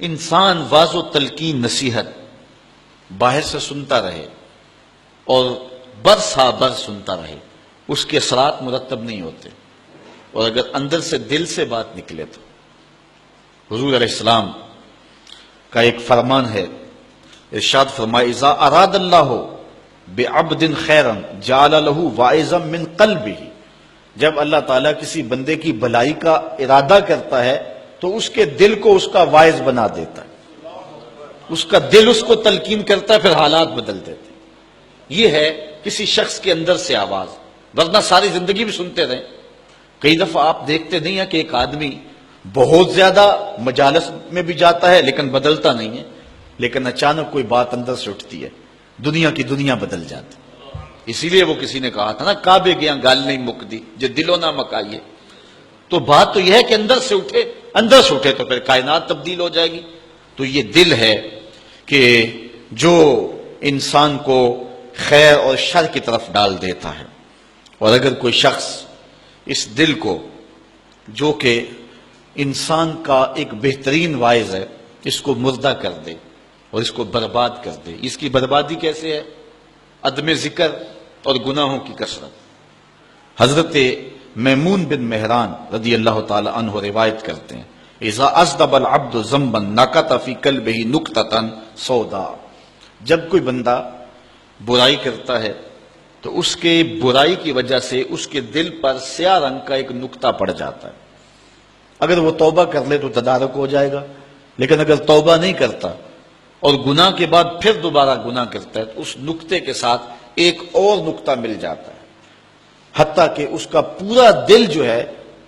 انسان واعظ و تلقین نصیحت باہر سے سنتا رہے اور برسا بر سنتا رہے، اس کے اثرات مرتب نہیں ہوتے، اور اگر اندر سے دل سے بات نکلے تو حضور علیہ السلام کا ایک فرمان ہے، ارشاد فرمائے اذا اراد اللہ بعبد خیرا جعل له واعظا من قلبہ، جب اللہ تعالیٰ کسی بندے کی بھلائی کا ارادہ کرتا ہے تو اس کے دل کو اس کا واعظ بنا دیتا ہے، اس کا دل اس کو تلقین کرتا ہے، پھر حالات بدل دیتے ہیں۔ یہ ہے کسی شخص کے اندر سے آواز، ورنہ ساری زندگی بھی سنتے رہیں۔ کئی دفعہ آپ دیکھتے نہیں ہیں کہ ایک آدمی بہت زیادہ مجالس میں بھی جاتا ہے لیکن بدلتا نہیں ہے، لیکن اچانک کوئی بات اندر سے اٹھتی ہے، دنیا کی دنیا بدل جاتی۔ اسی لیے وہ کسی نے کہا تھا نا، کعبے گیا گال نہیں مکدی جو دلوں نہ مکائیے۔ تو بات تو یہ ہے کہ اندر سے اٹھے تو پھر کائنات تبدیل ہو جائے گی۔ تو یہ دل ہے کہ جو انسان کو خیر اور شر کی طرف ڈال دیتا ہے، اور اگر کوئی شخص اس دل کو، جو کہ انسان کا ایک بہترین واعظ ہے، اس کو مردہ کر دے اور اس کو برباد کر دے، اس کی بربادی کیسے ہے؟ عدم ذکر اور گناہوں کی کثرت۔ حضرت میمون بن مہران رضی اللہ تعالی عنہ روایت کرتے ہیں اذا اذنب العبد ذنبا نکت فی قلبہ نکتۃ سودا، جب کوئی بندہ برائی کرتا ہے تو اس کے برائی کی وجہ سے اس کے دل پر سیاہ رنگ کا ایک نقطہ پڑ جاتا ہے۔ اگر وہ توبہ کر لے تو تدارک ہو جائے گا، لیکن اگر توبہ نہیں کرتا اور گناہ کے بعد پھر دوبارہ گناہ کرتا ہے تو اس نقطے کے ساتھ ایک اور نقطہ مل جاتا ہے، حتیٰ کہ اس کا پورا دل جو ہے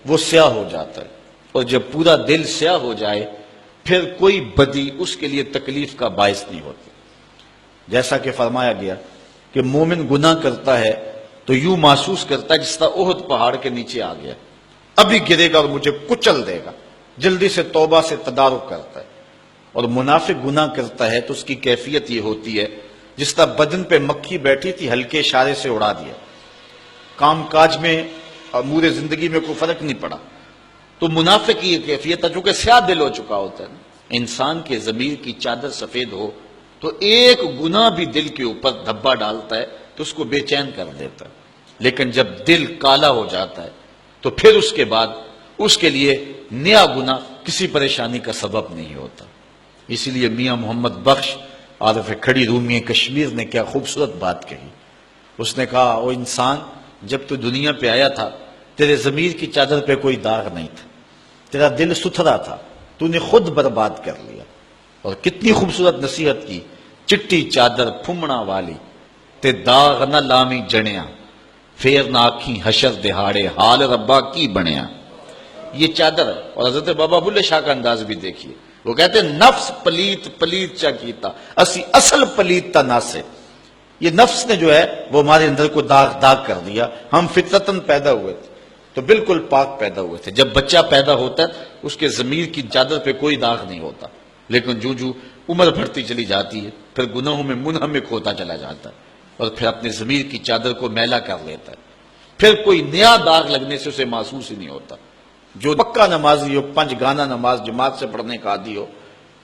وہ سیاہ ہو جاتا ہے، اور جب پورا دل سیاہ ہو جائے پھر کوئی بدی اس کے لیے تکلیف کا باعث نہیں ہوتی۔ جیسا کہ فرمایا گیا کہ مومن گناہ کرتا ہے تو یوں محسوس کرتا ہے جس طرح احد پہاڑ کے نیچے آ گیا، ابھی گرے گا اور مجھے کچل دے گا، جلدی سے توبہ سے تدارک کرتا ہے۔ اور منافق گناہ کرتا ہے تو اس کی کیفیت یہ ہوتی ہے جس طرح بدن پہ مکھی بیٹھی تھی، ہلکے اشارے سے اڑا دیا، کام کاج میں امور زندگی میں کوئی فرق نہیں پڑا۔ تو منافق کی یہ کیفیت ہے، چونکہ سیاہ دل ہو چکا ہوتا ہے۔ انسان کے ضمیر کی چادر سفید ہو تو ایک گناہ بھی دل کے اوپر دھبا ڈالتا ہے تو اس کو بے چین کر دیتا ہے، لیکن جب دل کالا ہو جاتا ہے تو پھر اس کے بعد اس کے لیے نیا گناہ کسی پریشانی کا سبب نہیں ہوتا۔ اسی لیے میاں محمد بخش عارف کھڑی رومی کشمیر نے کیا خوبصورت بات کہی۔ اس نے کہا او انسان، جب تو دنیا پہ آیا تھا تیرے ضمیر کی چادر پہ کوئی داغ نہیں تھا، تیرا دل ستھرا تھا، تو نے خود برباد کر لیا۔ اور کتنی خوبصورت نصیحت کی، چٹی چادر پھمڑا والی تے داغ نہ لامی جڑیاں، پھر نہ آکھیں حشر دہاڑے حال ربا کی بنیا۔ یہ چادر ہے۔ اور حضرت بابا بلے شاہ کا انداز بھی دیکھیے، وہ کہتے ہیں نفس پلیت پلیت چا کیتا اسی اصل پلیت تا ناسے۔ یہ نفس نے جو ہے وہ ہمارے اندر کو داغ کر دیا۔ ہم فطرتاً پیدا ہوئے تھے تو بالکل پاک پیدا ہوئے تھے۔ جب بچہ پیدا ہوتا ہے اس کے ضمیر کی چادر پہ کوئی داغ نہیں ہوتا، لیکن جو عمر بڑھتی چلی جاتی ہے پھر گناہوں میں منہمک ہوتا چلا جاتا ہے اور پھر اپنے ضمیر کی چادر کو میلا کر لیتا ہے، پھر کوئی نیا داغ لگنے سے اسے محسوس ہی نہیں ہوتا۔ جو پکا نمازی ہو، 5 گانا نماز جماعت سے پڑھنے کا عادی ہو،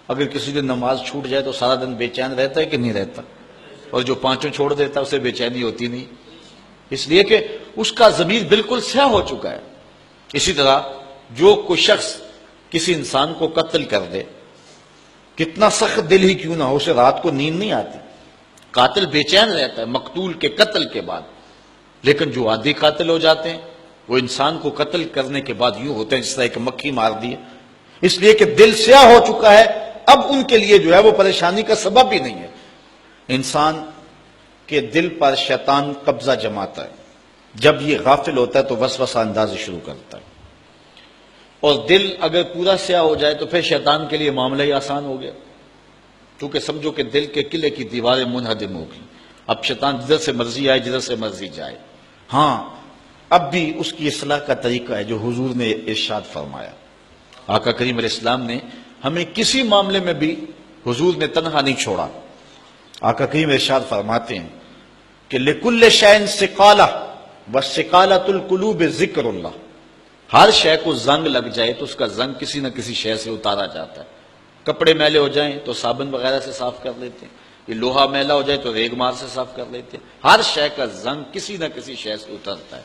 اگر کسی دن نماز چھوٹ جائے تو سارا دن بے چین رہتا ہے کہ نہیں رہتا؟ اور جو 5 چھوڑ دیتا ہے اسے بے چینی ہوتی نہیں، اس لیے کہ اس کا ضمیر بالکل سیاہ ہو چکا ہے۔ اسی طرح جو کوئی شخص کسی انسان کو قتل کر دے، کتنا سخت دل ہی کیوں نہ ہو، اسے رات کو نیند نہیں آتی، قاتل بے چین رہتا ہے مقتول کے قتل کے بعد۔ لیکن جو عادی قاتل ہو جاتے ہیں وہ انسان کو قتل کرنے کے بعد یوں ہوتے ہیں جس طرح ایک مکھی مار دی ہے، اس لیے کہ دل سیاہ ہو چکا ہے، اب ان کے لیے جو ہے وہ پریشانی کا سبب بھی نہیں ہے۔ انسان کے دل پر شیطان قبضہ جماتا ہے، جب یہ غافل ہوتا ہے تو وسوسہ اندازی شروع کرتا ہے، اور دل اگر پورا سیاہ ہو جائے تو پھر شیطان کے لیے معاملہ ہی آسان ہو گیا، کیونکہ سمجھو کہ دل کے قلعے کی دیواریں منہدم ہو گئی، اب شیطان جدھر سے مرضی آئے جدھر سے مرضی جائے۔ ہاں، اب بھی اس کی اصلاح کا طریقہ ہے جو حضور نے ارشاد فرمایا۔ آقا کریم علیہ السلام نے ہمیں کسی معاملے میں بھی حضور نے تنہا نہیں چھوڑا۔ آقا کریم ارشاد فرماتے ہیں کہ لِكُلِّ شَيْءٍ سِقَالَةٌ وَسِقَالَةُ الْقُلُوبِ ذِكْرُ اللَّهِ، ہر شے کو زنگ لگ جائے تو اس کا زنگ کسی نہ کسی شے سے اتارا جاتا ہے، کپڑے میلے ہو جائیں تو صابن وغیرہ سے صاف کر لیتے ہیں، یہ لوہا میلا ہو جائے تو ریگ مار سے صاف کر لیتے ہیں، ہر شے کا زنگ کسی نہ کسی شے سے اترتا ہے۔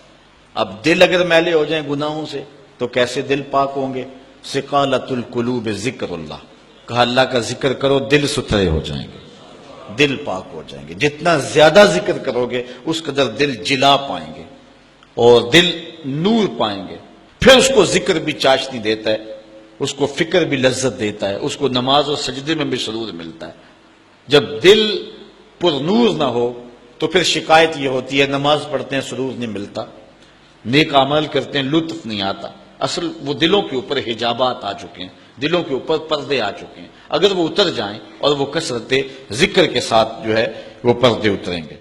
اب دل اگر میلے ہو جائیں گناہوں سے تو کیسے دل پاک ہوں گے؟ ثقالۃ القلوب ذکر اللہ، کہا اللہ کا ذکر کرو دل ستھرے ہو جائیں گے، دل پاک ہو جائیں گے۔ جتنا زیادہ ذکر کرو گے اس قدر دل جلا پائیں گے اور دل نور پائیں گے۔ پھر اس کو ذکر بھی چاشنی دیتا ہے، اس کو فکر بھی لذت دیتا ہے، اس کو نماز اور سجدے میں بھی سرور ملتا ہے۔ جب دل پر نور نہ ہو تو پھر شکایت یہ ہوتی ہے نماز پڑھتے ہیں سرور نہیں ملتا، نیک عمل کرتے ہیں لطف نہیں آتا۔ اصل وہ دلوں کے اوپر حجابات آ چکے ہیں، دلوں کے اوپر پردے آ چکے ہیں، اگر وہ اتر جائیں اور وہ کثرت ذکر کے ساتھ جو ہے وہ پردے اتریں گے۔